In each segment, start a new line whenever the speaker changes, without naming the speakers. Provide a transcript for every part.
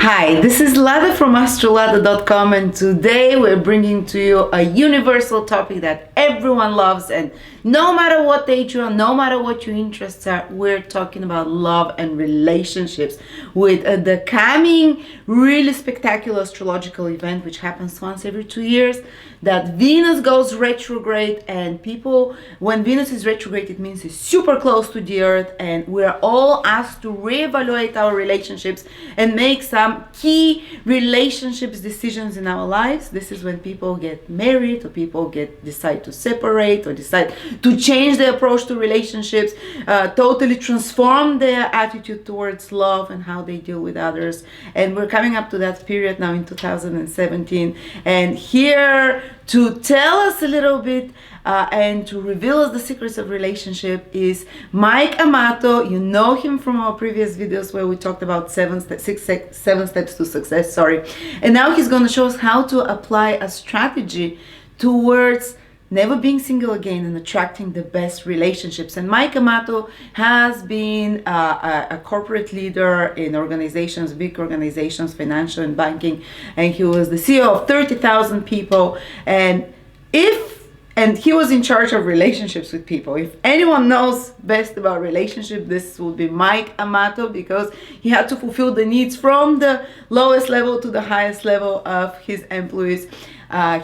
Hi, this is Lada from Astrolada.com, and today we're bringing to you a universal topic that everyone loves, and no matter what age you're on, no matter what your interests are, we're talking about love and relationships with the coming really spectacular astrological event which happens once every 2 years, that Venus goes retrograde. And people, when Venus is retrograde, it means it's super close to the earth, and we're all asked to reevaluate our relationships and make some key relationships decisions in our lives. This is when people get married, or people decide to separate, or decide to change their approach to relationships, totally transform their attitude towards love and how they deal with others. And we're coming up to that period now in 2017, and here to tell us a little bit and to reveal us the secrets of relationship is Mike Amato. You know him from our previous videos where we talked about 7 steps to success, and now he's going to show us how to apply a strategy towards never being single again and attracting the best relationships. And Mike Amato has been a corporate leader in organizations, big organizations, financial and banking, and he was the CEO of 30,000 people, and he was in charge of relationships with people. If anyone knows best about relationship, this would be Mike Amato, because he had to fulfill the needs from the lowest level to the highest level of his employees.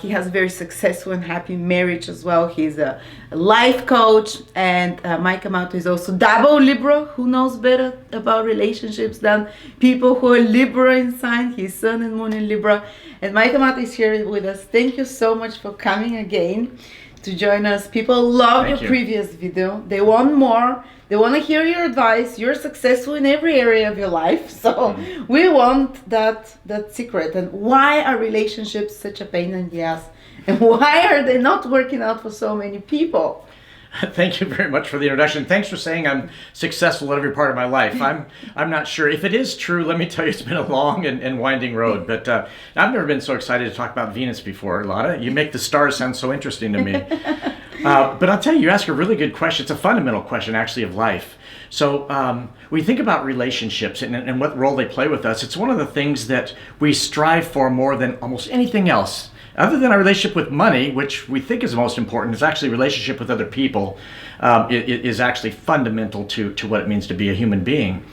He has a very successful and happy marriage as well. He's a life coach, and Mike Amato is also double Libra. Who knows better about relationships than people who are Libra in sign? He's Sun and Moon in Libra. And Mike Amato is here with us. Thank you so much for coming again to join us. People love your previous video. They want more. They want to hear your advice. You're successful in every area of your life, so we want that secret. And why are relationships such a pain in the ass? And why are they not working out for so many people?
Thank you very much for the introduction. Thanks for saying I'm successful at every part of my life. I'm not sure. If it is true, let me tell you, it's been a long and winding road. But I've never been so excited to talk about Venus before, Lada. You make the stars sound so interesting to me. But I'll tell you, you ask a really good question. It's a fundamental question, actually, of life. So when we think about relationships and what role they play with us, it's one of the things that we strive for more than almost anything else. Other than our relationship with money, which we think is the most important, is actually relationship with other people. It is actually fundamental to what it means to be a human being.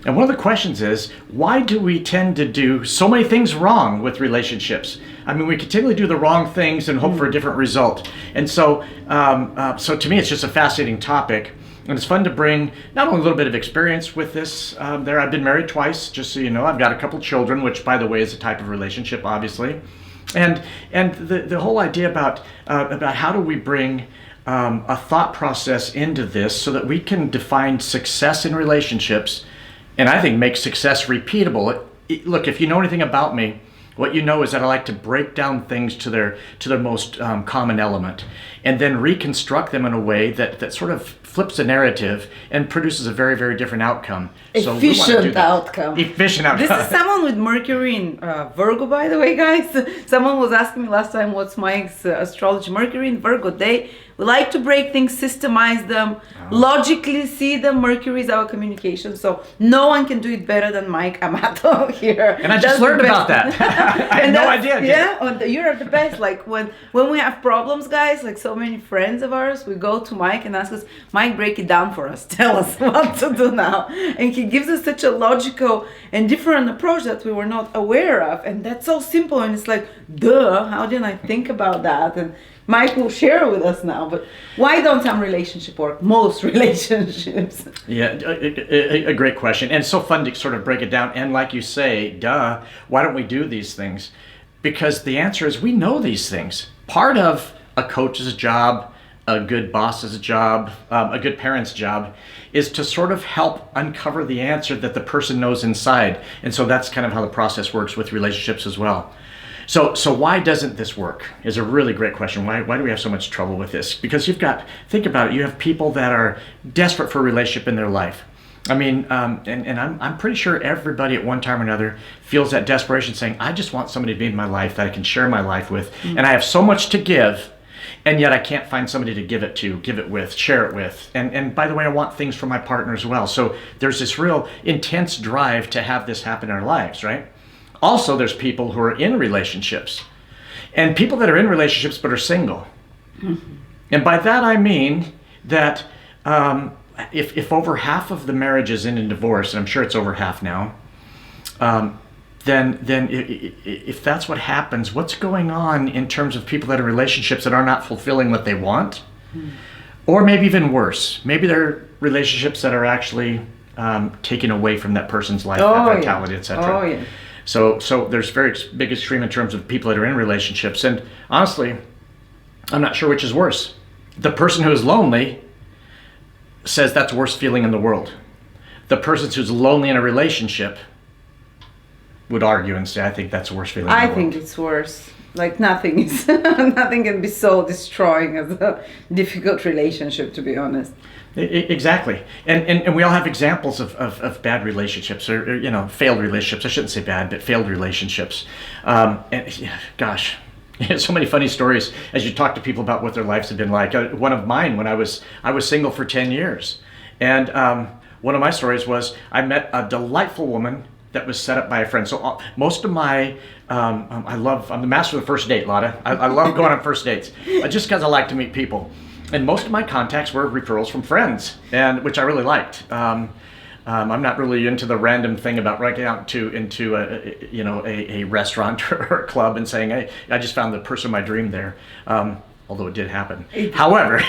And one of the questions is, why do we tend to do so many things wrong with relationships? I mean, we continually do the wrong things and hope for a different result. And so to me, it's just a fascinating topic. And it's fun to bring not only a little bit of experience with this. I've been married twice, just so you know. I've got a couple children, which, by the way, is a type of relationship, obviously. And the whole idea about how do we bring a thought process into this so that we can define success in relationships, and I think make success repeatable. Look, if you know anything about me, what you know is that I like to break down things to their most common element, and then reconstruct them in a way that sort of flips the narrative and produces a very, very different outcome.
Efficient outcome.
Efficient outcome.
This is someone with Mercury in Virgo, by the way, guys. Someone was asking me last time what's Mike's astrology. Mercury in Virgo. We like to break things, systemize them, logically see them. Mercury is our communication, so no one can do it better than Mike Amato here.
And I just learned about that. I had no idea.
Yeah, you're the best. Like when we have problems, guys, like so many friends of ours, we go to Mike and ask us, Mike, break it down for us. Tell us what to do now. And he gives us such a logical and different approach that we were not aware of. And that's so simple. And it's like, duh, how didn't I think about that? And Mike will share with us now, but why don't some relationship work? Most relationships.
Yeah, a great question. And it's so fun to sort of break it down. And like you say, duh, why don't we do these things? Because the answer is we know these things. Part of a coach's job, a good boss's job, a good parent's job, is to sort of help uncover the answer that the person knows inside. And so that's kind of how the process works with relationships as well. So why doesn't this work is a really great question. Why do we have so much trouble with this? Because think about it, you have people that are desperate for a relationship in their life. I mean, and I'm pretty sure everybody at one time or another feels that desperation, saying, I just want somebody to be in my life that I can share my life with. And I have so much to give, and yet I can't find somebody to give it with, share it with. And by the way, I want things from my partner as well. So there's this real intense drive to have this happen in our lives, right? Also, there's people who are in relationships, and people that are in relationships but are single. And by that I mean that if over half of the marriages end in divorce, and I'm sure it's over half now, then if that's what happens, what's going on in terms of people that are in relationships that are not fulfilling what they want? Or maybe even worse, maybe they're relationships that are actually taken away from that person's life, that vitality, etc.
Oh, yeah.
So there's very big extreme in terms of people that are in relationships. And honestly, I'm not sure which is worse. The person who is lonely says that's the worst feeling in the world. The person who's lonely in a relationship would argue and say, I think that's the worst feeling in the world.
I think it's worse. Like nothing is, nothing can be so destroying as a difficult relationship, to be honest.
Exactly. And we all have examples of bad relationships or failed relationships. I shouldn't say bad, but failed relationships. Gosh, so many funny stories as you talk to people about what their lives have been like. One of mine, when I was single for 10 years. And one of my stories was I met a delightful woman that was set up by a friend. So most of my, I'm the master of the first date, Lada. I love going on first dates, just because I like to meet people. And most of my contacts were referrals from friends, and which I really liked. I'm not really into the random thing about running out into a restaurant or a club and saying, hey, I just found the person of my dream there. Although it did happen. However,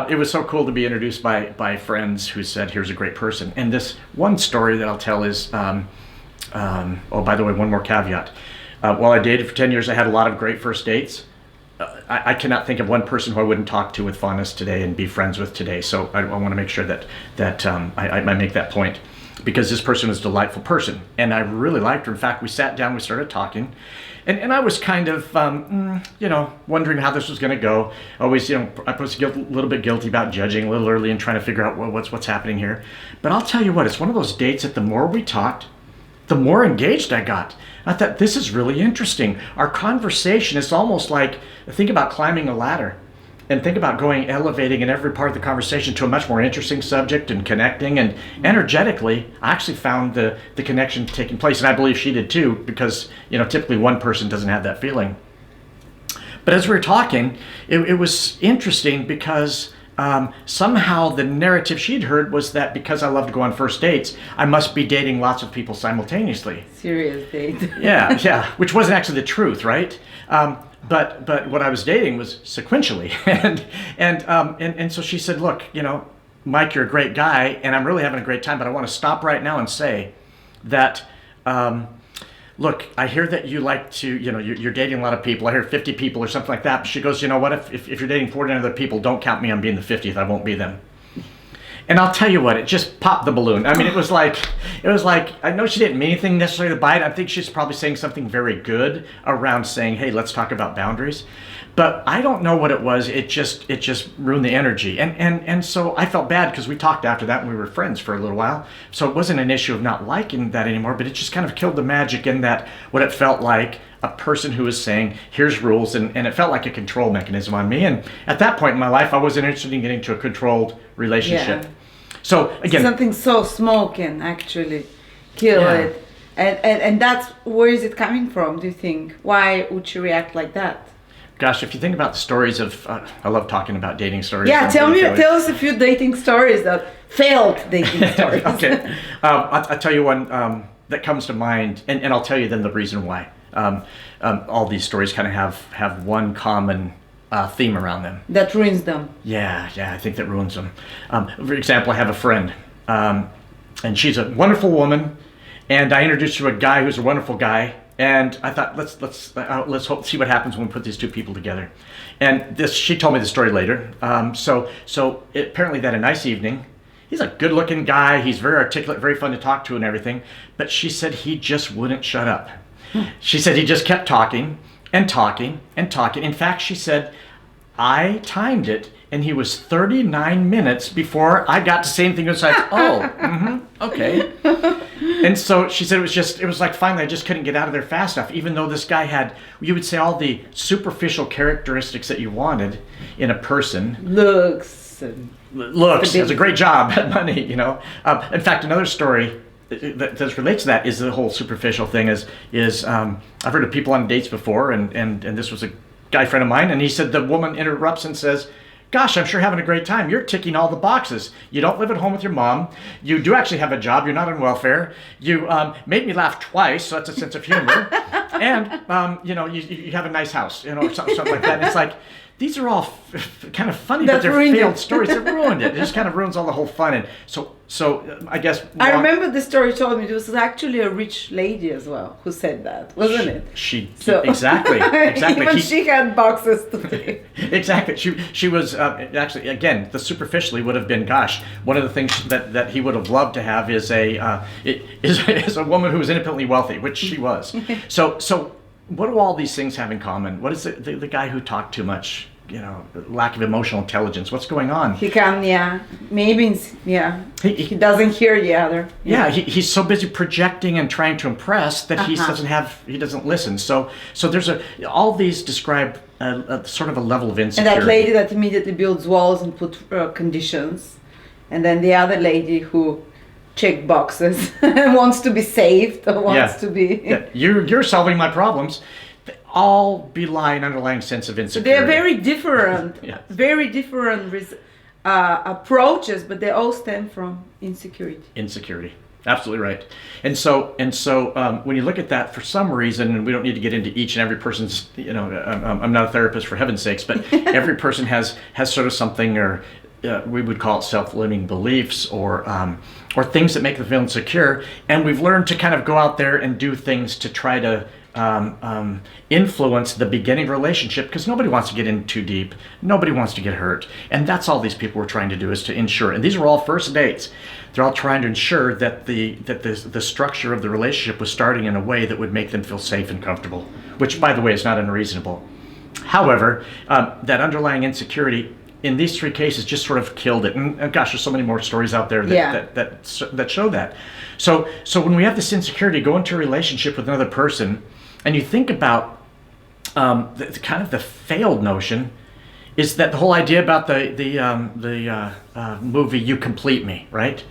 it was so cool to be introduced by friends who said, here's a great person. And this one story that I'll tell is, by the way, one more caveat. While I dated for 10 years, I had a lot of great first dates. I cannot think of one person who I wouldn't talk to with fondness today and be friends with today. So I want to make sure that I make that point, because this person was a delightful person. And I really liked her. In fact, we sat down, we started talking. And I was kind of, wondering how this was going to go. Always, I was a little bit guilty about judging a little early and trying to figure out what's happening here. But I'll tell you what, it's one of those dates that the more we talked, the more engaged I got. I thought, this is really interesting. Our conversation is almost like, think about climbing a ladder. And think about elevating in every part of the conversation to a much more interesting subject and connecting. And energetically, I actually found the connection taking place. And I believe she did too, because, typically one person doesn't have that feeling. But as we were talking, it was interesting because somehow the narrative she'd heard was that because I love to go on first dates, I must be dating lots of people simultaneously.
Serious date.
Yeah, which wasn't actually the truth, right? But what I was dating was sequentially, and so she said, look, Mike, you're a great guy, and I'm really having a great time, but I want to stop right now and say that, look, I hear that you like to, you're dating a lot of people. I hear 50 people or something like that. But she goes, you know what? If you're dating 49 other people, don't count me on being the 50th. I won't be them. And I'll tell you what, it just popped the balloon. I mean, it was like, I know she didn't mean anything necessarily by it. I think she's probably saying something very good around saying, hey, let's talk about boundaries. But I don't know what it was. It just ruined the energy. And so I felt bad because we talked after that and we were friends for a little while. So it wasn't an issue of not liking that anymore, but it just kind of killed the magic in that what it felt like a person who was saying, here's rules, and it felt like a control mechanism on me. And at that point in my life, I wasn't interested in getting to a controlled relationship.
Yeah.
So again,
something so small can actually kill it. And that's, where is it coming from, do you think? Why would she react like that?
Gosh, if you think about the stories of, I love talking about dating stories.
Yeah, tell us a few dating stories failed dating stories.
Okay, I'll tell you one that comes to mind, and I'll tell you then the reason why. All these stories kind of have one common theme around them.
That ruins them.
Yeah, I think that ruins them. For example, I have a friend, and she's a wonderful woman, and I introduced her to a guy who's a wonderful guy. And I thought, let's see what happens when we put these two people together. And she told me the story later. So apparently that a nice evening, he's a good-looking guy. He's very articulate, very fun to talk to and everything. But she said he just wouldn't shut up. She said he just kept talking and talking and talking. In fact, she said, I timed it, and he was 39 minutes before I got to say anything besides, okay. And so she said it was like finally I just couldn't get out of there fast enough, even though this guy had, you would say, all the superficial characteristics that you wanted in a person.
Looks,
does a great job at money, In fact, another story that relates to that is the whole superficial thing. I've heard of people on dates before, and this was a guy friend of mine, and he said the woman interrupts and says, "Gosh, I'm sure having a great time. You're ticking all the boxes. You don't live at home with your mom. You do actually have a job. You're not on welfare. You made me laugh twice, so that's a sense of humor. And you have a nice house, or something like that." And it's like, these are all kind of funny, but they're failed stories. They ruined it. It just kind of ruins all the whole fun. And so I guess
I remember the story told me it was actually a rich lady as well who said that, wasn't it?
Exactly.
Even she had boxes to tick.
Exactly. She was actually, again, the superficially would have been, gosh, one of the things that he would have loved to have is a woman who was independently wealthy, which she was. So what do all these things have in common? What is the guy who talked too much? Lack of emotional intelligence. What's going on?
He can, maybe, he doesn't hear the other.
He's so busy projecting and trying to impress that he doesn't listen. So there's all these describe a sort of a level of insecurity.
And that lady that immediately builds walls and put conditions, and then the other lady who check boxes and wants to be saved or wants to be.
You're solving my problems. They all belie an underlying sense of insecurity.
They're very different, very different approaches, but they all stem from insecurity.
Insecurity, absolutely right. And so when you look at that, for some reason, and we don't need to get into each and every person's, I'm not a therapist for heaven's sakes, but every person has sort of something, or we would call it self-limiting beliefs, or things that make them feel insecure. And we've learned to kind of go out there and do things to try to influence the beginning of a relationship, because nobody wants to get in too deep. Nobody wants to get hurt. And that's all these people were trying to do, is to ensure. And these were all first dates. They're all trying to ensure that the structure of the relationship was starting in a way that would make them feel safe and comfortable, which, by the way, is not unreasonable. However, that underlying insecurity in these three cases just sort of killed it. And gosh, there's so many more stories out there that show that. So when we have this insecurity, go into a relationship with another person, and you think about the kind of the failed notion is that the whole idea about the movie "You Complete Me," right?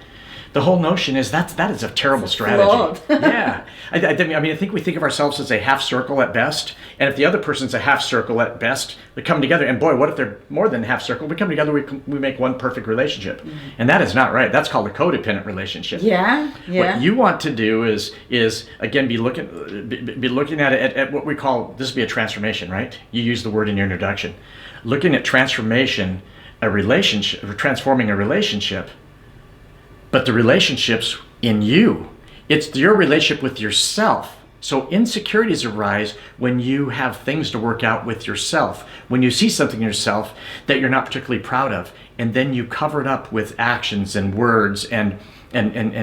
The whole notion is that is a terrible strategy. Yeah, I think we think of ourselves as a half circle at best, and if the other person's a half circle at best, we come together. And boy, what if they're more than half circle? We come together, we make one perfect relationship, and that is not right. That's called a codependent relationship.
Yeah.
What you want to do is again be looking at it at what we call, this would be a transformation, right? You use the word in your introduction, looking at transformation, a relationship, or transforming a relationship. But the relationship's in you. It's your relationship with yourself. So insecurities arise when you have things to work out with yourself. When you see something in yourself that you're not particularly proud of, and then you cover it up with actions and words and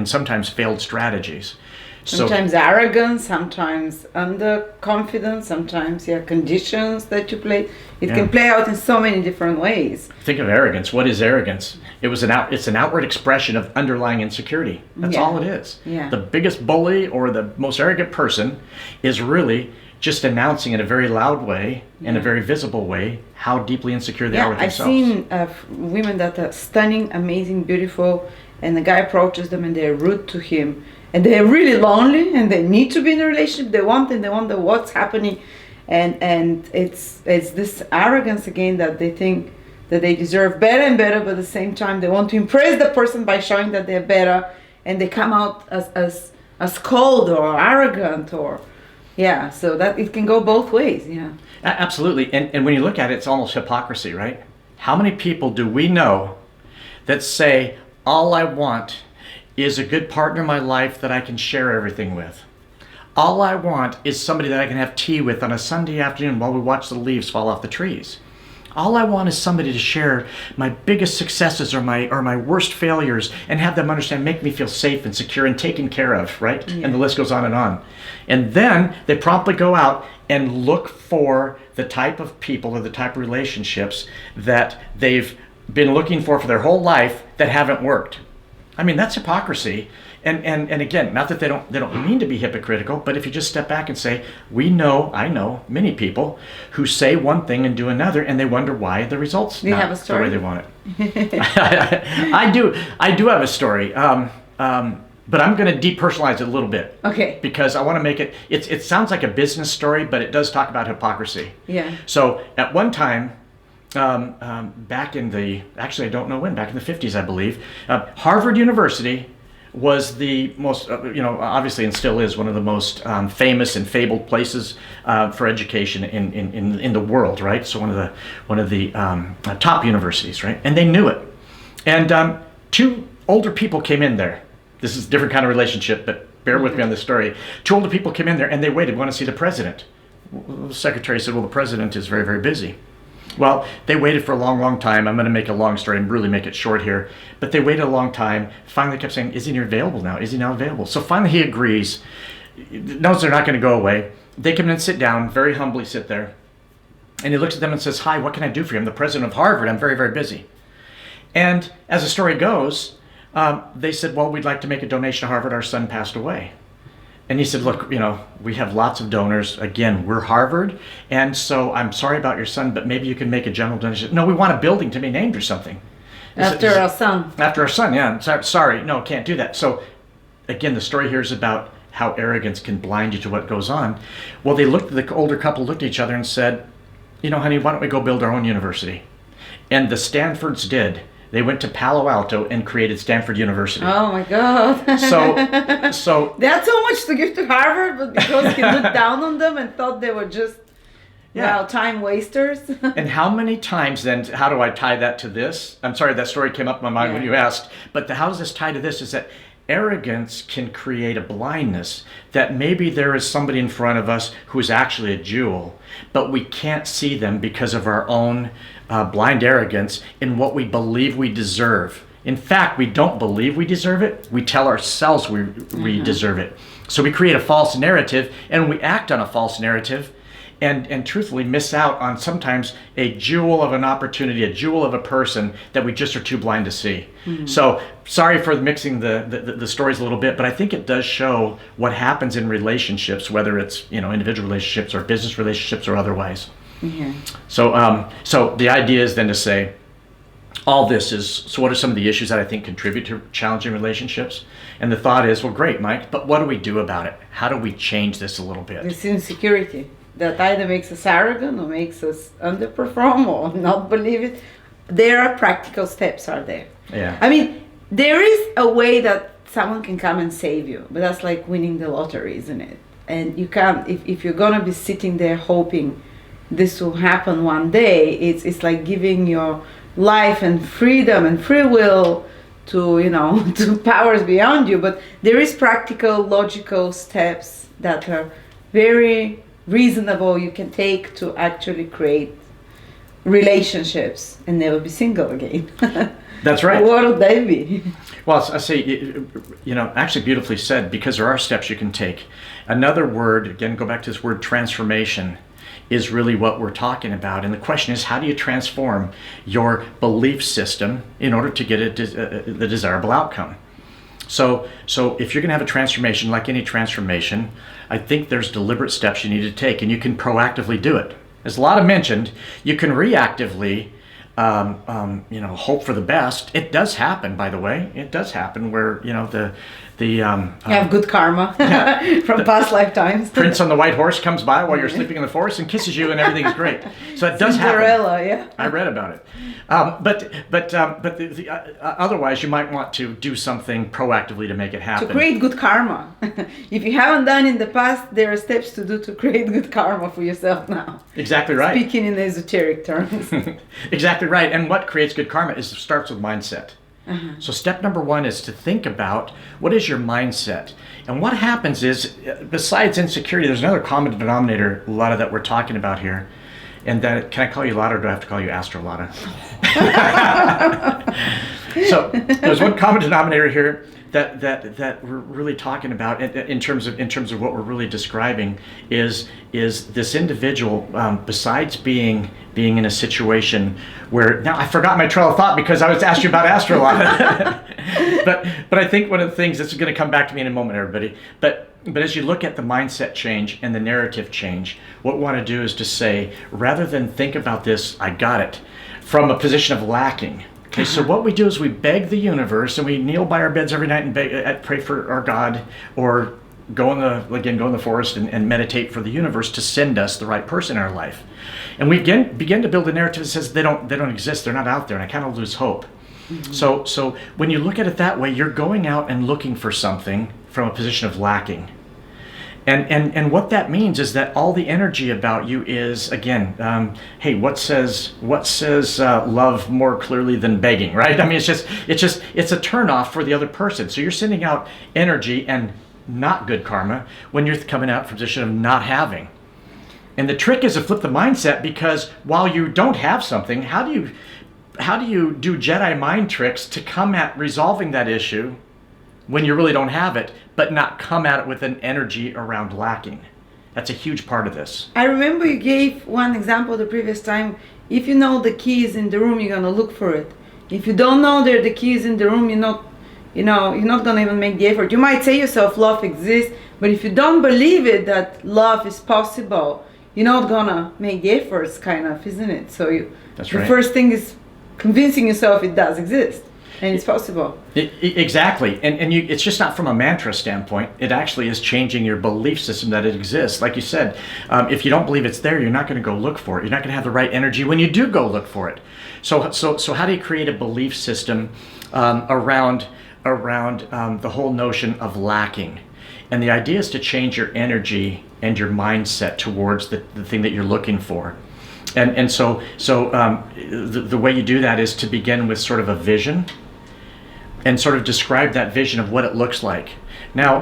sometimes failed strategies.
Sometimes arrogance, sometimes underconfidence, sometimes conditions that you play. It can play out in so many different ways.
Think of arrogance. What is arrogance? It's an outward expression of underlying insecurity. That's all it is.
Yeah.
The biggest bully or the most arrogant person is really just announcing in a very loud way, in a very visible way, how deeply insecure they are with themselves.
I've seen women that are stunning, amazing, beautiful, and the guy approaches them and they're rude to him. And they're really lonely, and they need to be in a relationship. They wonder what's happening, and it's this arrogance again, that they think that they deserve better and better, but at the same time they want to impress the person by showing that they're better, and they come out as cold or arrogant, or so that it can go both ways.
Absolutely. And when you look at it, it's almost hypocrisy, right? How many people do we know that say, all I want is a good partner in my life that I can share everything with? All I want is somebody that I can have tea with on a Sunday afternoon while we watch the leaves fall off the trees. All I want is somebody to share my biggest successes or my worst failures, and have them understand, make me feel safe and secure and taken care of, right? Yeah. And the list goes on and on. And then they promptly go out and look for the type of people or the type of relationships that they've been looking for their whole life that haven't worked. I mean, that's hypocrisy. And again, not that they don't mean to be hypocritical, but if you just step back and say, I know many people who say one thing and do another, and they wonder why the results not the way they want it. I do have a story. but I'm going to depersonalize it a little bit.
Okay.
Because I want to make it, it sounds like a business story, but it does talk about hypocrisy.
Yeah.
So at one time, back in the, actually I don't know when, back in the 50s, I believe, Harvard University was the most, obviously and still is one of the most famous and fabled places for education in the world, right? So one of the top universities, right? And they knew it. And two older people came in there. This is a different kind of relationship, but bear with me on this story. Two older people came in there and they waited, want to see the president. The secretary said, well, the president is very, very busy. Well, they waited for a long, long time. I'm going to make a long story and really make it short here. But they waited a long time. Finally, kept saying, is he available now? Is he now available? So finally he agrees. Knows they're not going to go away. They come in and sit down, very humbly sit there. And he looks at them and says, hi, what can I do for you? I'm the president of Harvard. I'm very, very busy. And as the story goes, they said, well, we'd like to make a donation to Harvard. Our son passed away. And he said, look, we have lots of donors. Again, we're Harvard. And so I'm sorry about your son, but maybe you can make a general donation. No, we want a building to be named or something.
After our son.
After our son, yeah. Sorry, no, can't do that. So again, the story here is about how arrogance can blind you to what goes on. Well, the older couple looked at each other and said, honey, why don't we go build our own university? And the Stanfords did. They went to Palo Alto and created Stanford University.
Oh my God.
So
they had so much to give to Harvard, but because he looked down on them and thought they were just time wasters.
And how many times then, how do I tie that to this? I'm sorry, that story came up in my mind when you asked, but how does this tie to this is that arrogance can create a blindness that maybe there is somebody in front of us who is actually a jewel, but we can't see them because of our own blind arrogance in what we believe we deserve. In fact, we don't believe we deserve it. We tell ourselves we deserve it. So we create a false narrative and we act on a false narrative and truthfully miss out on sometimes a jewel of an opportunity, a jewel of a person that we just are too blind to see. Mm-hmm. So sorry for mixing the stories a little bit, but I think it does show what happens in relationships, whether it's individual relationships or business relationships or otherwise.
Yeah.
So the idea is then to say, all this is, so what are some of the issues that I think contribute to challenging relationships? And the thought is, well, great, Mike, but what do we do about it? How do we change this a little bit?
This insecurity that either makes us arrogant or makes us underperform or not believe it. There are practical steps, are there?
Yeah.
I mean, there is a way that someone can come and save you, but that's like winning the lottery, isn't it? And you can't, if you're gonna be sitting there hoping this will happen one day, it's like giving your life and freedom and free will to to powers beyond you. But there is practical, logical steps that are very reasonable you can take to actually create relationships and never be single again.
That's right.
What would they be?
Well, I say, actually beautifully said, because there are steps you can take. Another word, again, go back to this word transformation, is really what we're talking about. And the question is, how do you transform your belief system in order to get the desirable outcome? So if you're going to have a transformation, like any transformation, I think there's deliberate steps you need to take, and you can proactively do it. As a lot of mentioned, you can reactively hope for the best. It does happen, by the way. It does happen where, you
have good karma from past lifetimes.
Prince on the white horse comes by while you're sleeping in the forest and kisses you, and everything's great. So it does happen.
Cinderella, yeah.
I read about it. But otherwise, you might want to do something proactively to make it happen.
To create good karma. If you haven't done in the past, there are steps to do to create good karma for yourself now.
Exactly right.
Speaking in esoteric terms.
Exactly right. And what creates good karma starts with mindset. Uh-huh. So step number one is to think about what is your mindset. And what happens is, besides insecurity, there's another common denominator, a lot of that we're talking about here. And that, can I call you Lada or do I have to call you Astrolada? So there's one common denominator here that we're really talking about in terms of what we're really describing is this individual, besides being in a situation where, now I forgot my trail of thought because I was asked you about Astrolada. but I think one of the things that's going to come back to me in a moment, everybody, but as you look at the mindset change and the narrative change, what we want to do is to say, rather than think about this, I got it, from a position of lacking, Okay, so what we do is we beg the universe, and we kneel by our beds every night and pray for our God, or go in the forest and meditate for the universe to send us the right person in our life. And we begin to build a narrative that says they don't exist, they're not out there, and I kind of lose hope. So when you look at it that way, you're going out and looking for something from a position of lacking. And what that means is that all the energy about you is, again, hey, what says love more clearly than begging, right? I mean, it's a turnoff for the other person. So you're sending out energy and not good karma when you're coming out from a position of not having. And the trick is to flip the mindset, because while you don't have something, how do you do Jedi mind tricks to come at resolving that issue when you really don't have it, but not come at it with an energy around lacking? That's a huge part of this.
I remember you gave one example the previous time. If you know the key is in the room, you're gonna look for it. If you don't know the key is in the room, you're not gonna even make the effort. You might say yourself love exists, but if you don't believe it, that love is possible, you're not gonna make the efforts, kind of, isn't it? So
That's
the
right.
first thing is convincing yourself it does exist and it's possible.
Exactly. And it's just not from a mantra standpoint. It actually is changing your belief system that it exists. Like you said, if you don't believe it's there, you're not going to go look for it. You're not going to have the right energy when you do go look for it. So how do you create a belief system around the whole notion of lacking? And the idea is to change your energy and your mindset towards the thing that you're looking for. And so the way you do that is to begin with sort of a vision and sort of describe that vision of what it looks like. Now,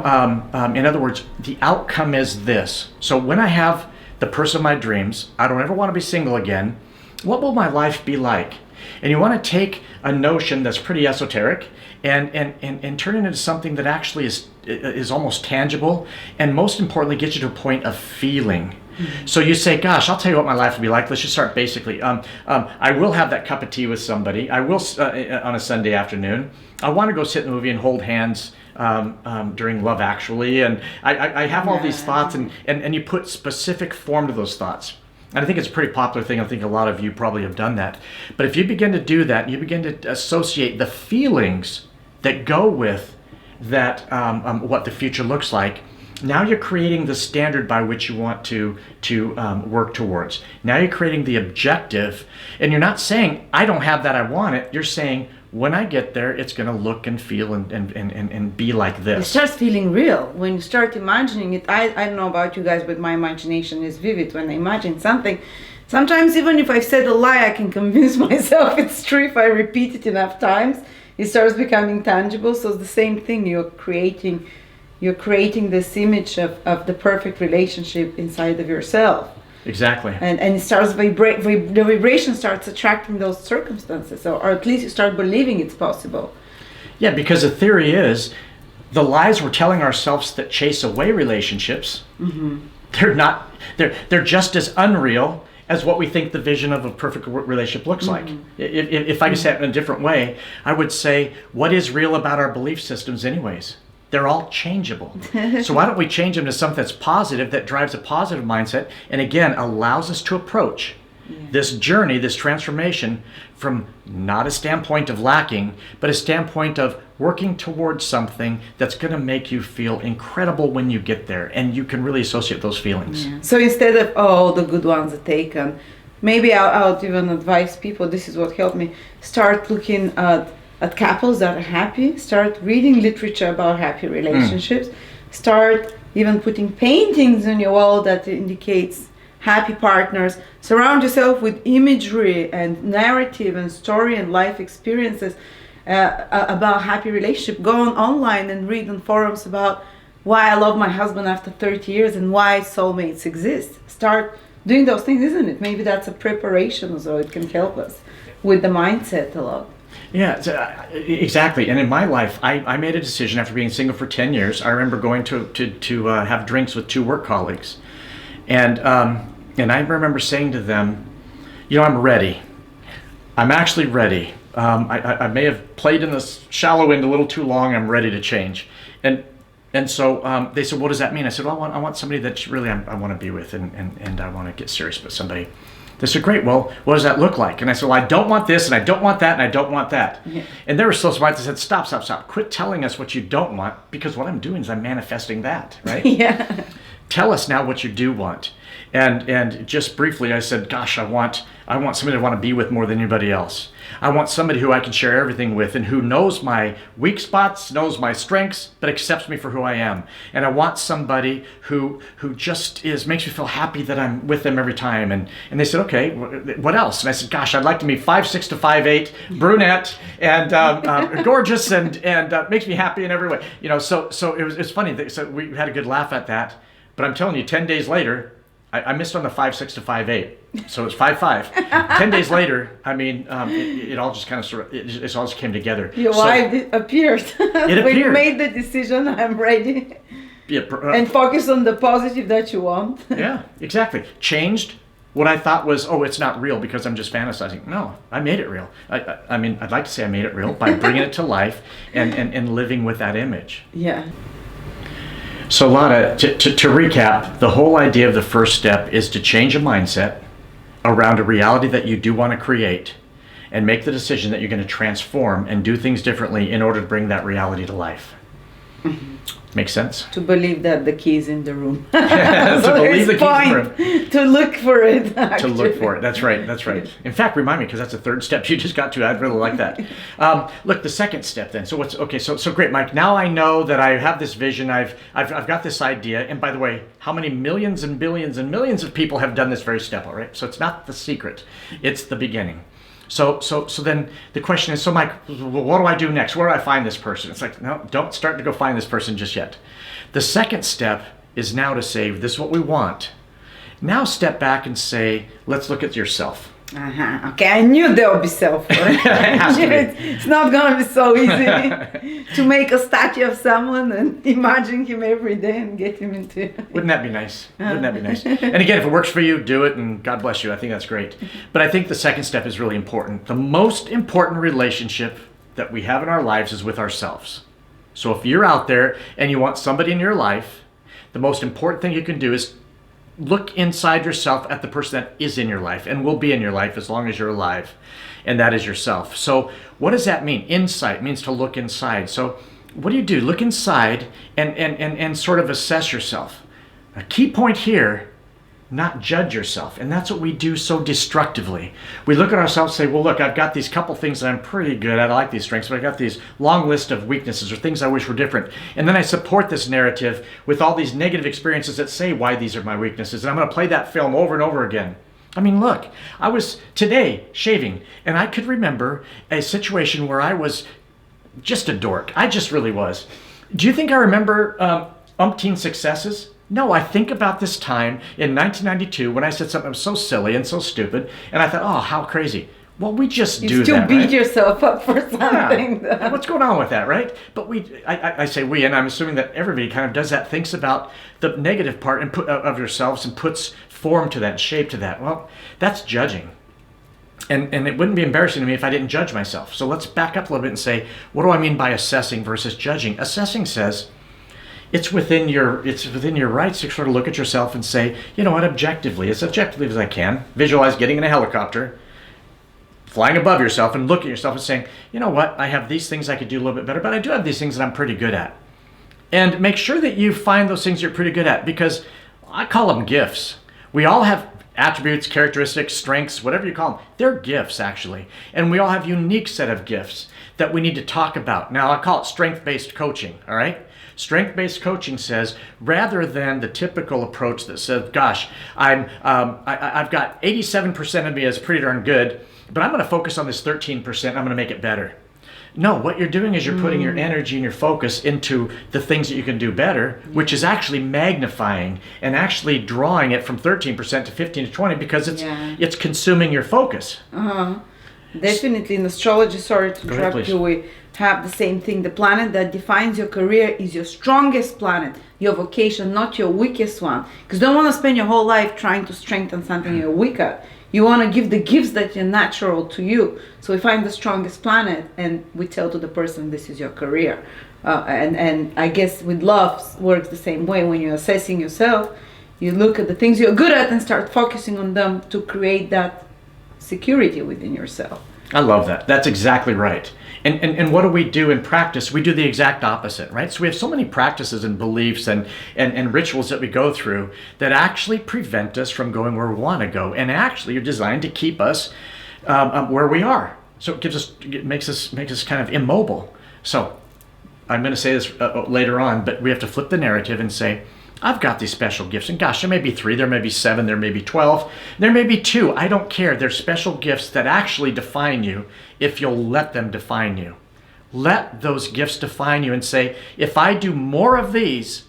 in other words, the outcome is this. So when I have the person of my dreams, I don't ever want to be single again. What will my life be like? And you want to take a notion that's pretty esoteric and turn it into something that actually is almost tangible, and most importantly, get you to a point of feeling. Mm-hmm. So you say, gosh, I'll tell you what my life will be like. Let's just start basically. I will have that cup of tea with somebody. I will on a Sunday afternoon. I want to go sit in the movie and hold hands during Love Actually. And I have all these thoughts, and you put specific form to those thoughts. And I think it's a pretty popular thing. I think a lot of you probably have done that. But if you begin to do that, you begin to associate the feelings that go with that, what the future looks like. Now you're creating the standard by which you want to work towards. Now you're creating the objective, and you're not saying, I don't have that, I want it. You're saying, when I get there, it's going to look and feel and be like this.
It starts feeling real. When you start imagining it, I don't know about you guys, but my imagination is vivid when I imagine something. Sometimes even if I've said a lie, I can convince myself it's true if I repeat it enough times. It starts becoming tangible. So it's the same thing. You're creating this image of the perfect relationship inside of yourself.
Exactly.
And it starts the vibration starts attracting those circumstances, or at least you start believing it's possible.
Yeah, because the theory is the lies we're telling ourselves that chase away relationships, mm-hmm. they're just as unreal as what we think the vision of a perfect relationship looks like. Mm-hmm. If I could say it in a different way, I would say, what is real about our belief systems anyways? They're all changeable. So why don't we change them to something that's positive, that drives a positive mindset, and again, allows us to approach this journey, this transformation, from not a standpoint of lacking, but a standpoint of working towards something that's going to make you feel incredible when you get there, and you can really associate those feelings.
Yeah. So instead of, the good ones are taken, maybe I'll even advise people, this is what helped me, start looking at couples that are happy, start reading literature about happy relationships, start even putting paintings on your wall that indicates happy partners, surround yourself with imagery and narrative and story and life experiences about happy relationship. Go online and read on forums about why I love my husband after 30 years and why soulmates exist. Start doing those things, isn't it? Maybe that's a preparation, so it can help us with the mindset a lot.
Yeah, exactly. And in my life, I made a decision after being single for 10 years. I remember going to have drinks with two work colleagues. And I remember saying to them, I'm ready. I'm actually ready. I may have played in the shallow end a little too long. I'm ready to change. And so they said, what does that mean? I said, well, I want somebody that really I want to be with, and I want to get serious with somebody. They said, great, well, what does that look like? And I said, well, I don't want this, and I don't want that, and I don't want that.
Yeah.
And they were so smart, they said, stop. Quit telling us what you don't want, because what I'm doing is I'm manifesting that, right?
Yeah.
Tell us now what you do want. And just briefly, I said, gosh, I want somebody I want to be with more than anybody else. I want somebody who I can share everything with and who knows my weak spots, knows my strengths, but accepts me for who I am. And I want somebody who just makes me feel happy that I'm with them every time. And they said, okay, what else? And I said, gosh, I'd like to be 5'6" to 5'8", brunette, and gorgeous, and makes me happy in every way. You know, so it's funny. So we had a good laugh at that. But I'm telling you, 10 days later, I missed on the 5'6" to 5'8", so it's 5'5". 10 days later, I mean, it all just kind of it all just came together.
Your wife appeared.
It
When you
appeared.
made the decision, I'm ready.
Yeah,
And focus on the positive that you want.
yeah, exactly. Changed what I thought was, oh, it's not real because I'm just fantasizing. No, I made it real. I mean, I'd like to say I made it real by bringing it to life and living with that image.
Yeah.
So Lada, to recap, the whole idea of the first step is to change a mindset around a reality that you do want to create and make the decision that you're going to transform and do things differently in order to bring that reality to life. Make sense?
To believe that the key is in the room.
To
So
believe the
it's
key is in the
point to look for it.
To look for it. That's right. That's right. In fact, remind me, because that's the third step you just got to. I'd really like that. Look, the second step then. So so great, Mike. Now I know that I have this vision. I've got this idea. And by the way, how many millions and billions and millions of people have done this very step? All right. So it's not the secret. It's the beginning. So then the question is, so Mike, what do I do next? Where do I find this person? It's like, no, don't start to go find this person just yet. The second step is now to say, this is what we want. Now step back and say, let's look at yourself.
Okay, I knew there would be self.
has to be.
It's not gonna be so easy to make a statue of someone and imagine him every day and get him into.
Wouldn't that be nice? Wouldn't that be nice? And again, if it works for you, do it, and God bless you. I think that's great. But I think the second step is really important. The most important relationship that we have in our lives is with ourselves. So if you're out there and you want somebody in your life, the most important thing you can do is look inside yourself at the person that is in your life and will be in your life as long as you're alive, and that is yourself. So what does that mean? Insight means to look inside. So what do? Look inside and sort of assess yourself. A key point here, not judge yourself. And that's what we do so destructively. We look at ourselves and say, well, look, I've got these couple things that I'm pretty good at. I like these strengths, but I've got these long list of weaknesses or things I wish were different. And then I support this narrative with all these negative experiences that say why these are my weaknesses. And I'm going to play that film over and over again. I mean, look, I was today shaving, and I could remember a situation where I was just a dork. I just really was. Do you think I remember umpteen successes? No, I think about this time in 1992 when I said something so silly and so stupid, and I thought, oh, how crazy. Well, we just do that,
You still beat
right?
yourself up for something.
Yeah. What's going on with that, right? But I say we, and I'm assuming that everybody kind of does that, thinks about the negative part and of yourselves and puts form to that, and shape to that. Well, that's judging. And it wouldn't be embarrassing to me if I didn't judge myself. So let's back up a little bit and say, what do I mean by assessing versus judging? Assessing says, it's within your rights to sort of look at yourself and say, you know what, objectively, as objectively as I can, visualize getting in a helicopter, flying above yourself and looking at yourself and saying, you know what, I have these things I could do a little bit better, but I do have these things that I'm pretty good at. And make sure that you find those things you're pretty good at, because I call them gifts. We all have attributes, characteristics, strengths, whatever you call them. They're gifts, actually. And we all have a unique set of gifts that we need to talk about. Now, I call it strength-based coaching, all right? Strength-based coaching says, rather than the typical approach that says, gosh, I've got 87% of me is pretty darn good, but I'm going to focus on this 13%, I'm going to make it better. No, what you're doing is you're putting your energy and your focus into the things that you can do better, which is actually magnifying and actually drawing it from 13% to 15 to 20 because it's consuming your focus.
Definitely in astrology, sorry to
Go ahead,
interrupt
please.
you, we have the same thing. The planet that defines your career is your strongest planet, your vocation, not your weakest one. Because you don't want to spend your whole life trying to strengthen something you're weak at. You want to give the gifts that are natural to you. So we find the strongest planet and we tell to the person, this is your career. And I guess with love works the same way. When you're assessing yourself, You look at the things you're good at and start focusing on them to create that security within yourself.
I love that. That's exactly right. And what do we do in practice? We do the exact opposite, right? So we have so many practices and beliefs and rituals that we go through that actually prevent us from going where we want to go, and actually are designed to keep us where we are. So it makes us kind of immobile. So I'm going to say this later on, but we have to flip the narrative and say, I've got these special gifts, and gosh, there may be 3, there may be 7, there may be 12, there may be 2. I don't care. They're special gifts that actually define you if you'll let them define you. Let those gifts define you and say, if I do more of these,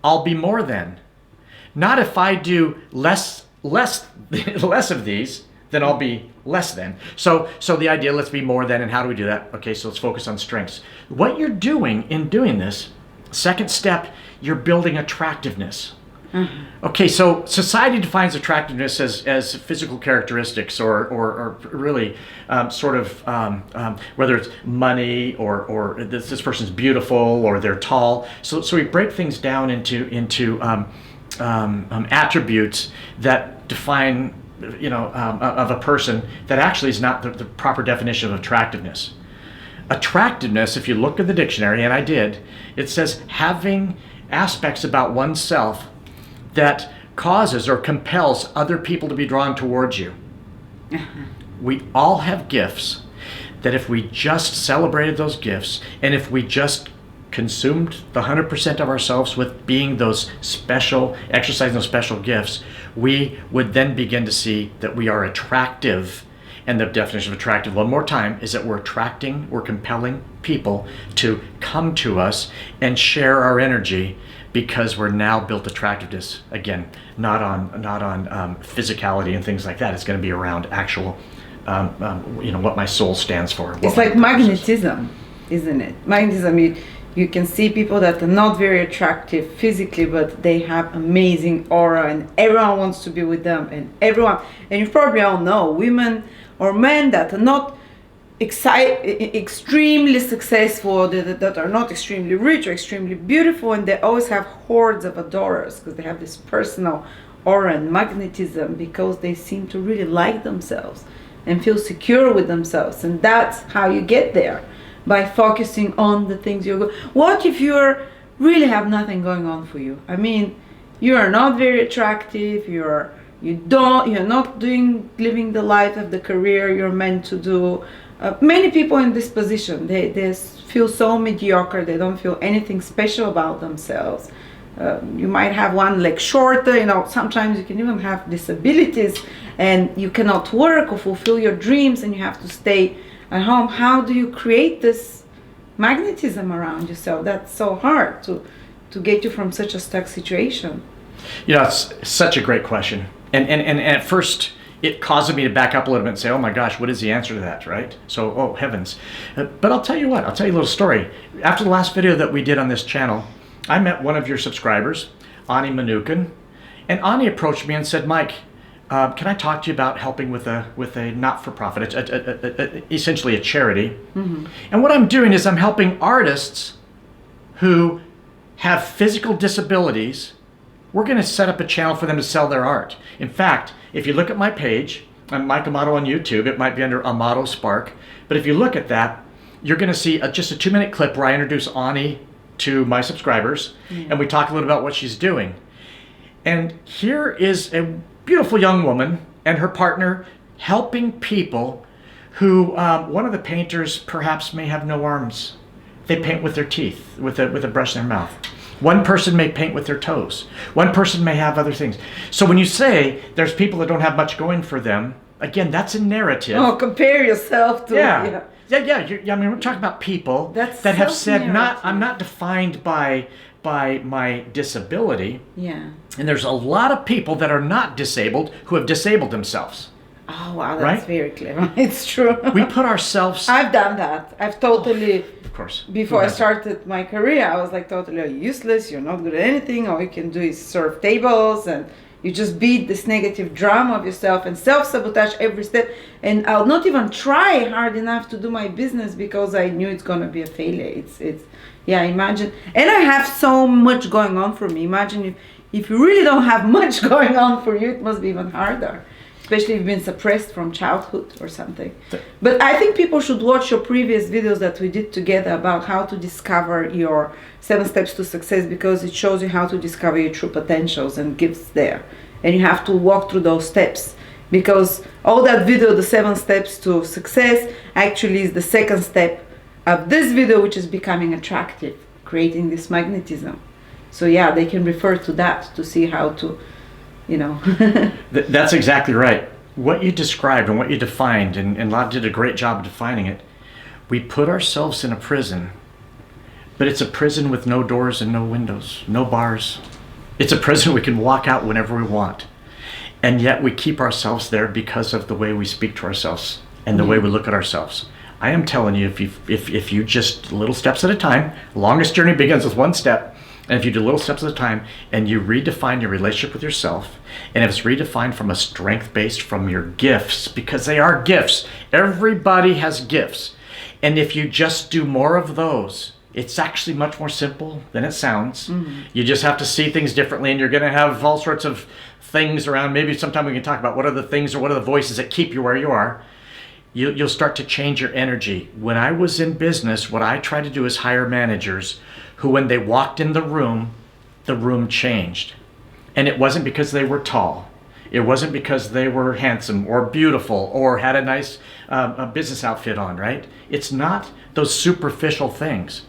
I'll be more than. Not if I do less of these, then I'll be less than. So the idea, let's be more than, and how do we do that? Okay, so let's focus on strengths. What you're doing in doing this, second step, you're building attractiveness. Mm-hmm. Okay, so society defines attractiveness as physical characteristics or really whether it's money or this person's beautiful or they're tall. So we break things down into attributes that define of a person that actually is not the proper definition of attractiveness. Attractiveness, if you look at the dictionary, and I did, it says having aspects about oneself that causes or compels other people to be drawn towards you. Uh-huh. We all have gifts that if we just celebrated those gifts, and if we just consumed the 100% of ourselves with being exercising those special gifts, we would then begin to see that we are attractive. And the definition of attractive, one more time, is that we're compelling people to come to us and share our energy, because we're now built attractiveness, again, not on physicality and things like that. It's going to be around actual, what my soul stands for.
It's like magnetism, isn't it? Magnetism, you can see people that are not very attractive physically, but they have amazing aura, and everyone wants to be with them, and you probably all know women or men that are not extremely successful, that are not extremely rich or extremely beautiful, and they always have hordes of adorers because they have this personal aura and magnetism, because they seem to really like themselves and feel secure with themselves. And that's how you get there, by focusing on the things you're good. What if you really have nothing going on for you? I mean, you are not very attractive, you're not living the life of the career you're meant to do. Many people in this position, they feel so mediocre, they don't feel anything special about themselves. You might have one leg shorter, sometimes you can even have disabilities and you cannot work or fulfill your dreams and you have to stay at home. How do you create this magnetism around yourself? That's so hard to get you from such a stuck situation.
It's such a great question. And at first, it caused me to back up a little bit and say, oh my gosh, what is the answer to that, right? So, oh heavens. But I'll tell you a little story. After the last video that we did on this channel, I met one of your subscribers, Ani Manukin, and Ani approached me and said, Mike, can I talk to you about helping with a not-for-profit, essentially a charity? Mm-hmm. And what I'm doing is I'm helping artists who have physical disabilities. We're going to set up a channel for them to sell their art. In fact, if you look at my page, I'm Mike Amato on YouTube, it might be under Amato Spark, but if you look at that, you're going to see just a 2-minute clip where I introduce Ani to my subscribers, and we talk a little about what she's doing. And here is a beautiful young woman and her partner helping people who, one of the painters perhaps may have no arms. They paint with their teeth, with a brush in their mouth. One person may paint with their toes. One person may have other things. So when you say there's people that don't have much going for them, again, that's a narrative.
Oh, compare yourself to...
Yeah. I mean, we're talking about people that have said, I'm not defined by my disability.
Yeah.
And there's a lot of people that are not disabled who have disabled themselves.
Oh, wow, that's very clever. It's true.
We put ourselves...
I've done that. I've totally...
Of course.
Before I started my career, I was like totally useless. You're not good at anything. All you can do is serve tables, and you just beat this negative drama of yourself and self-sabotage every step. And I'll not even try hard enough to do my business because I knew it's going to be a failure. It's imagine. And I have so much going on for me. Imagine if if you really don't have much going on for you, it must be even harder, especially if you've been suppressed from childhood or something. But I think people should watch your previous videos that we did together about how to discover your 7 steps to success, because it shows you how to discover your true potentials and gifts there. And you have to walk through those steps, because all that video, the 7 steps to success, actually is the second step of this video, which is becoming attractive, creating this magnetism. So yeah, they can refer to that to see how to, you know.
That's exactly right. What you described and what you defined, and Lad did a great job of defining it. We put ourselves in a prison, but it's a prison with no doors and no windows, no bars. It's a prison we can walk out whenever we want. And yet we keep ourselves there because of the way we speak to ourselves and the way we look at ourselves. I am telling you, if you just little steps at a time, longest journey begins with 1 step. And if you do little steps at a time and you redefine your relationship with yourself, and if it's redefined from a strength based from your gifts, because they are gifts, everybody has gifts. And if you just do more of those, it's actually much more simple than it sounds. You just have to see things differently, and you're going to have all sorts of things around. Maybe sometime we can talk about what are the things or what are the voices that keep you where you are. You'll start to change your energy. When I was in business, what I try to do is hire managers who, when they walked in the room changed. And it wasn't because they were tall. It wasn't because they were handsome or beautiful or had a nice business outfit on, right? It's not those superficial things.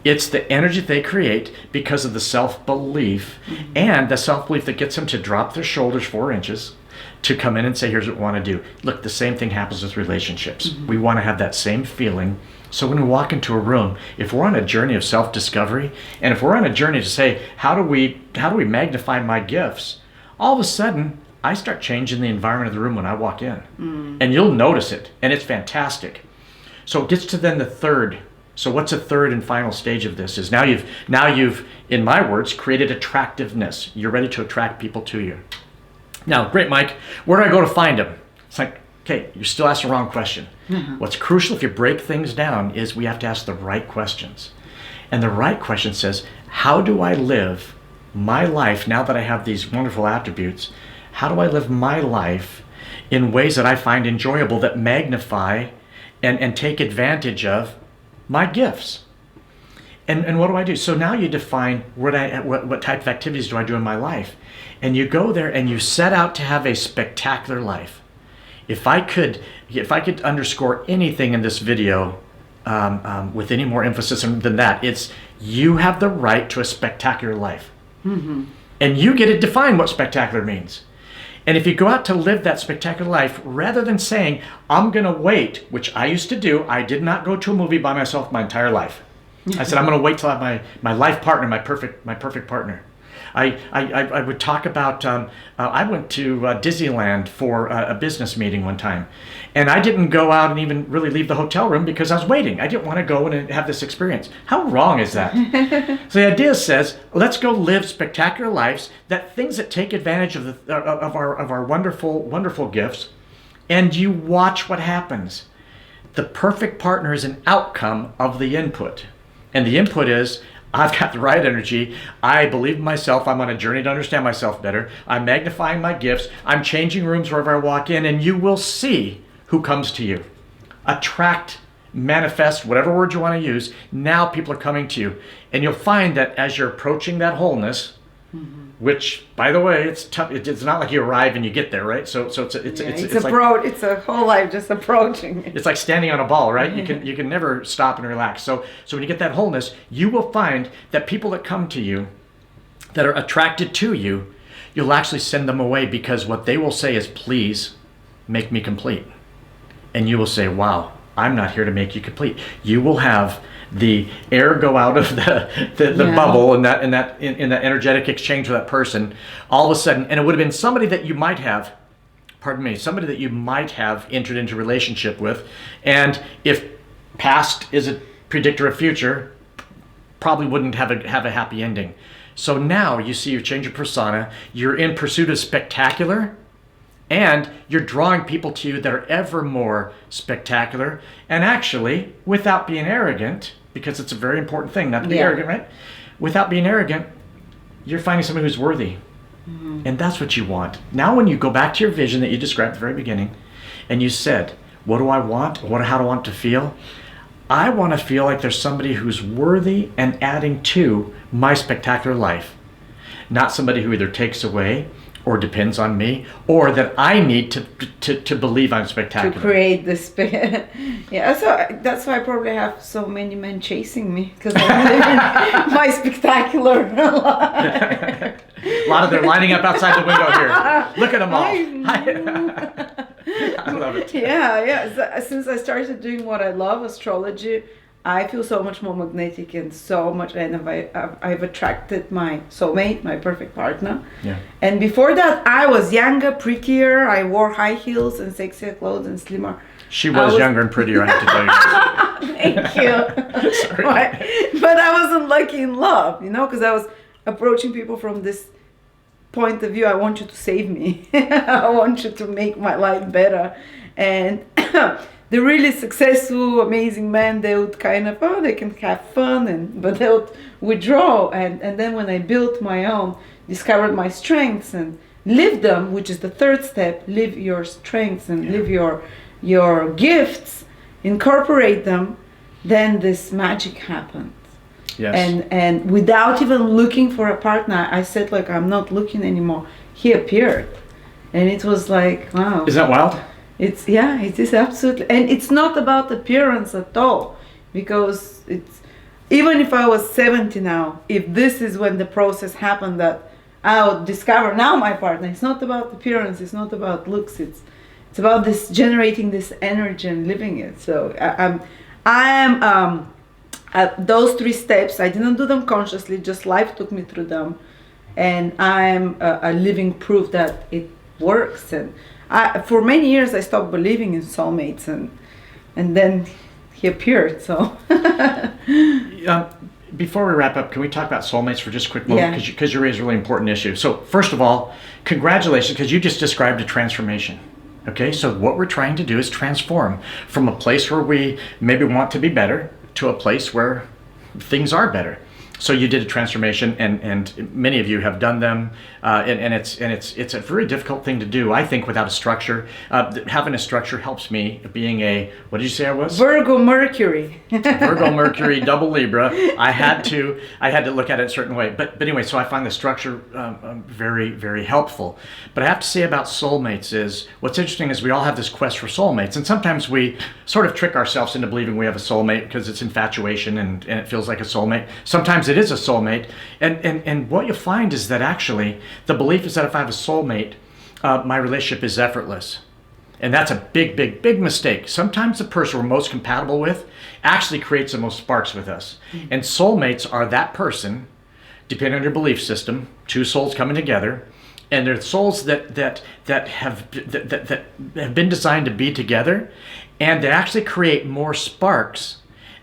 It's the energy they create because of the self-belief, and the self-belief that gets them to drop their shoulders 4 inches, to come in and say, here's what we want to do. Look, the same thing happens with relationships. We want to have that same feeling. So when we walk into a room, if we're on a journey of self-discovery, and if we're on a journey to say, how do we magnify my gifts? All of a sudden, I start changing the environment of the room when I walk in. And you'll notice it, and it's fantastic. So it gets to then the third. So what's a third and final stage of this is now you've, in my words, created attractiveness. You're ready to attract people to you. Now, great, Mike, where do I go to find them? It's like, okay, you still asked the wrong question. What's crucial if you break things down is we have to ask the right questions. And the right question says, how do I live my life now that I have these wonderful attributes? How do I live my life in ways that I find enjoyable, that magnify and take advantage of my gifts? And what do I do? So now you define what type of activities do I do in my life? And you go there and you set out to have a spectacular life. If I could underscore anything in this video with any more emphasis than that, it's you have the right to a spectacular life. And you get to define what spectacular means. And if you go out to live that spectacular life, rather than saying, I'm going to wait, which I used to do, I did not go to a movie by myself my entire life. I said, I'm going to wait till I have my life partner, my perfect partner. I would talk about, I went to Disneyland for a business meeting one time. And I didn't go out and even really leave the hotel room because I was waiting. I didn't want to go and have this experience. How wrong is that? So the idea says, let's go live spectacular lives, that things that take advantage of our wonderful gifts, and you watch what happens. The perfect partner is an outcome of the input. And the input is, I've got the right energy. I believe in myself. I'm on a journey to understand myself better. I'm magnifying my gifts. I'm changing rooms wherever I walk in, and you will see who comes to you. Attract, manifest, whatever word you want to use. Now people are coming to you. And you'll find that as you're approaching that wholeness, which, by the way, it's tough. It's not like you arrive and you get there, right? So it's
a whole life just approaching.
It's like standing on a ball, right? You can never stop and relax. So when you get that wholeness, you will find that people that come to you, that are attracted to you, you'll actually send them away, because what they will say is, please make me complete. And you will say, wow, I'm not here to make you complete. You will have the air go out of the bubble in that energetic exchange with that person all of a sudden. And it would have been somebody that you might have, somebody that you might have entered into a relationship with. And if past is a predictor of future, probably wouldn't have a happy ending. So now you see, you change your persona, you're in pursuit of spectacular, and you're drawing people to you that are ever more spectacular, and actually, without being arrogant, because it's a very important thing not to be arrogant, right? Without being arrogant, you're finding somebody who's worthy. And that's what you want. Now when you go back to your vision that you described at the very beginning, and you said, what do I want? How do I want to feel? I want to feel like there's somebody who's worthy and adding to my spectacular life. Not somebody who either takes away or depends on me, or that I need to believe I'm spectacular.
To create this, yeah. So that's why I probably have so many men chasing me, because I'm living my spectacular life.
A lot of them lining up outside the window here. Look at them all. I love it.
Yeah. So, since I started doing what I love, astrology, I feel so much more magnetic and I've attracted my soulmate, my perfect partner.
Yeah.
And before that, I was younger, prettier. I wore high heels and sexier clothes and slimmer.
She was younger and prettier, I have to tell you.
Thank you. Sorry. But I wasn't lucky in love, because I was approaching people from this point of view. I want you to save me. I want you to make my life better. And the really successful, amazing men, they would kind of, they can have fun, but they would withdraw. And then when I built my own, discovered my strengths and lived them, which is the third step, live your strengths and live your gifts, incorporate them, then this magic happened.
Yes.
And without even looking for a partner, I said, like, I'm not looking anymore. He appeared. And it was like, wow.
Is that wild?
It is absolutely. And it's not about appearance at all, because it's, even if I was 70 now, if this is when the process happened that I would discover now my partner, it's not about appearance, it's not about looks, it's about this generating this energy and living it. So I am those 3 steps, I didn't do them consciously, just life took me through them, and I'm a living proof that it works. And for many years I stopped believing in soulmates, and then he appeared. So
before we wrap up, can we talk about soulmates for just a quick moment? Because you raised a really important issue. So first of all, congratulations, because you just described a transformation. Okay, so what we're trying to do is transform from a place where we maybe want to be better to a place where things are better. So you did a transformation, and many of you have done them, and it's a very difficult thing to do, I think, without a structure. Having a structure helps me. Being a, what did you say I was?
Virgo Mercury.
Virgo Mercury, double Libra. I had to look at it a certain way. But anyway, so I find the structure very, very helpful. But I have to say about soulmates is, what's interesting is we all have this quest for soulmates, and sometimes we sort of trick ourselves into believing we have a soulmate because it's infatuation and it feels like a soulmate. Sometimes it is a soulmate, and what you'll find is that actually the belief is that if I have a soulmate, my relationship is effortless. And that's a big, big, big mistake. Sometimes the person we're most compatible with actually creates the most sparks with us. And soulmates are that person, depending on your belief system, 2 souls coming together, and they're souls that have been designed to be together, and they actually create more sparks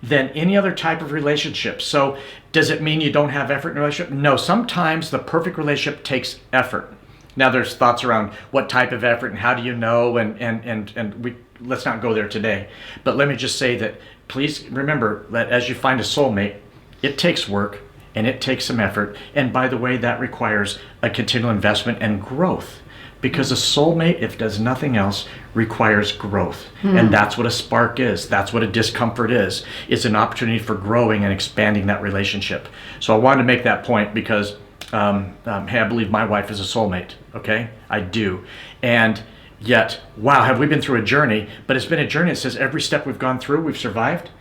than any other type of relationship. So does it mean you don't have effort in a relationship? No, sometimes the perfect relationship takes effort. Now there's thoughts around what type of effort and how do you know, and we let's not go there today. But let me just say that please remember that as you find a soulmate, it takes work and it takes some effort. And by the way, that requires a continual investment and growth. Because a soulmate, if it does nothing else, requires growth. And that's what a spark is. That's what a discomfort is. It's an opportunity for growing and expanding that relationship. So I wanted to make that point because, hey, I believe my wife is a soulmate, okay? I do. And yet, wow, have we been through a journey? But it's been a journey that says every step we've gone through, we've survived.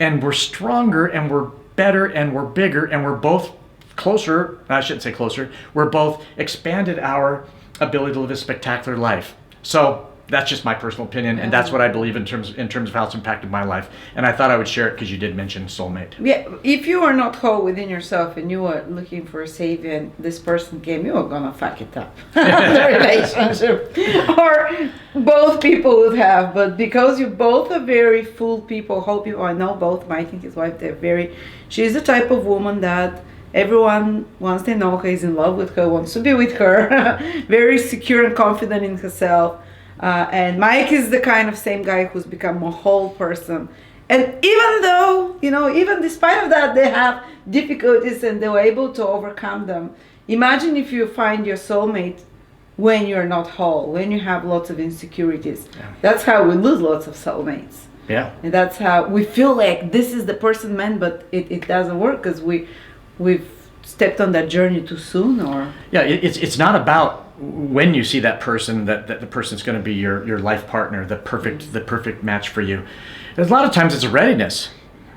And we're stronger and we're better and we're bigger and we're both closer, I shouldn't say closer, we're both expanded our ability to live a spectacular life. So that's just my personal opinion, and that's what I believe in terms of how it's impacted my life. And I thought I would share it because you did mention soulmate.
Yeah, if you are not whole within yourself and you are looking for a savior and this person came, you are gonna fuck it up. The relationship. Or both people would have, but because you both are very full people, whole people, I know both Mike and his wife, she's the type of woman that everyone, once they know her, is in love with her, wants to be with her, very secure and confident in herself. And Mike is the kind of same guy who's become a whole person. And even though, even despite of that, they have difficulties and they were able to overcome them. imagine if you find your soulmate when you're not whole, when you have lots of insecurities.
Yeah.
That's how we lose lots of soulmates.
Yeah.
And that's how we feel like this is the person meant, but it doesn't work because we've stepped on that journey too soon. Or
Yeah, it's not about when you see that person that the person's going to be your life partner, the perfect match for you. A lot of times it's a readiness.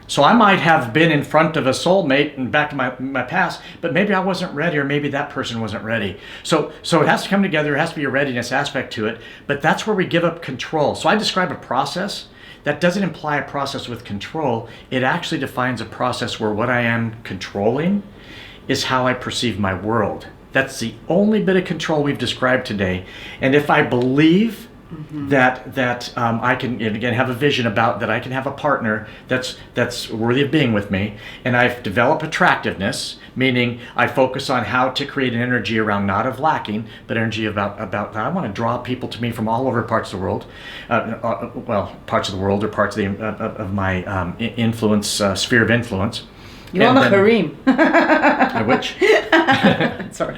So I might have been in front of a soulmate and back to my past, but maybe I wasn't ready, or maybe that person wasn't ready. So it has to come together. There has to be a readiness aspect to it, but that's where we give up control. So I describe a process. That doesn't imply a process with control. It actually defines a process where what I am controlling is how I perceive my world. That's the only bit of control we've described today. And if I believe that I can, and again, have a vision about that I can have a partner that's worthy of being with me, and I've developed attractiveness, meaning I focus on how to create an energy around not of lacking, but energy about I want to draw people to me from all over parts of the world, parts of the world or parts of my influence, sphere of influence.
You want a harem.
Which?
Sorry.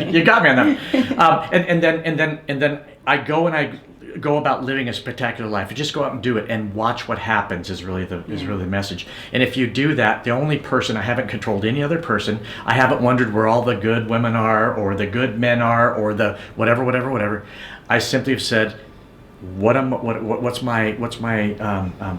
You got me on that. And then I go about living a spectacular life. You just go out and do it and watch what happens is really the message. And if you do that, the only person, I haven't controlled any other person. I haven't wondered where all the good women are or the good men are or the whatever. I simply have said, what's my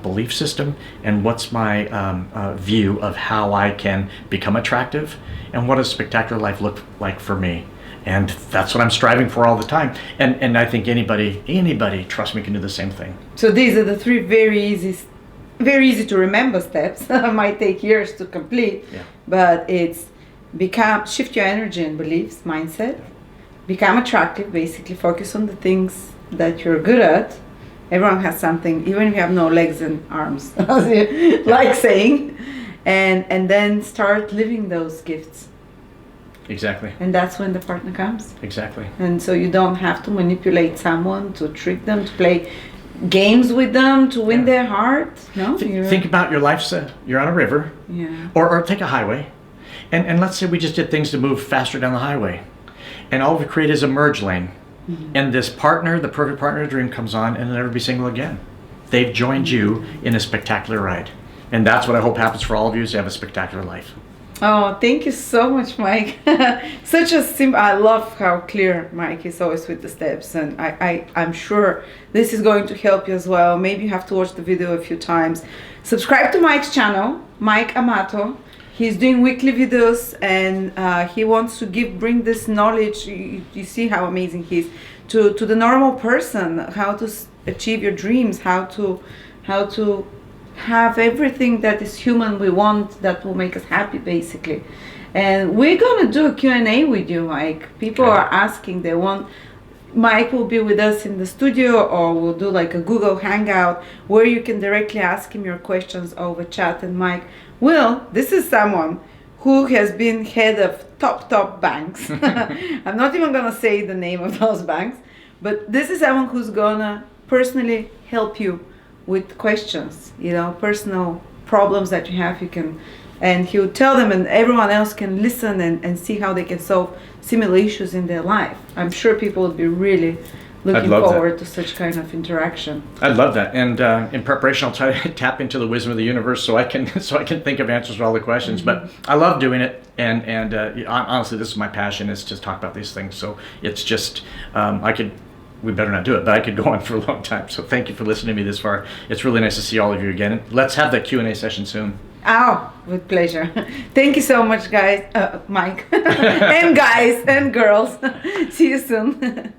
belief system, and what's my view of how I can become attractive, and what does spectacular life look like for me? And that's what I'm striving for all the time. And I think anybody, trust me, can do the same thing.
So these are the three very easy to remember steps. Might take years to complete, but it's shift your energy and beliefs, mindset, become attractive, basically focus on the things that you're good at. Everyone has something, even if you have no legs and arms, as you like saying, and then start living those gifts.
Exactly.
And that's when the partner comes.
Exactly.
And so you don't have to manipulate someone, to trick them, to play games with them, to win their heart. No.
Think about your life. You're on a river.
Yeah.
Or take a highway, and let's say we just did things to move faster down the highway, and all we create is a merge lane. And this partner, the perfect partner of dream, comes on and they'll never be single again. They've joined you in a spectacular ride. And that's what I hope happens for all of you, is to have a spectacular life.
Oh, thank you so much, Mike. Such a simple, I love how clear Mike is always with the steps, and I'm sure this is going to help you as well. Maybe you have to watch the video a few times. Subscribe to Mike's channel, Mike Amato. He's doing weekly videos, and he wants to bring this knowledge. You see how amazing he is to the normal person, how to achieve your dreams, how to have everything that is human we want, that will make us happy, basically. And we're gonna do a Q&A with you, Mike. People are asking, they want Mike will be with us in the studio, or we'll do like a Google Hangout where you can directly ask him your questions over chat. And Mike, this is someone who has been head of top banks. I'm not even gonna say the name of those banks, but this is someone who's gonna personally help you with questions, personal problems that you have. And he'll tell them, and everyone else can listen and see how they can solve similar issues in their life. I'm sure people would be really looking forward to such kind of interaction. I'd
love that. And in preparation, I'll try to tap into the wisdom of the universe so I can think of answers to all the questions. But I love doing it, and honestly, this is my passion, is to talk about these things. So it's just we better not do it, but I could go on for a long time. So thank you for listening to me this far. It's really nice to see all of you again. And let's have that Q&A session soon.
Oh, with pleasure. Thank you so much, guys, Mike, and guys and girls. See you soon.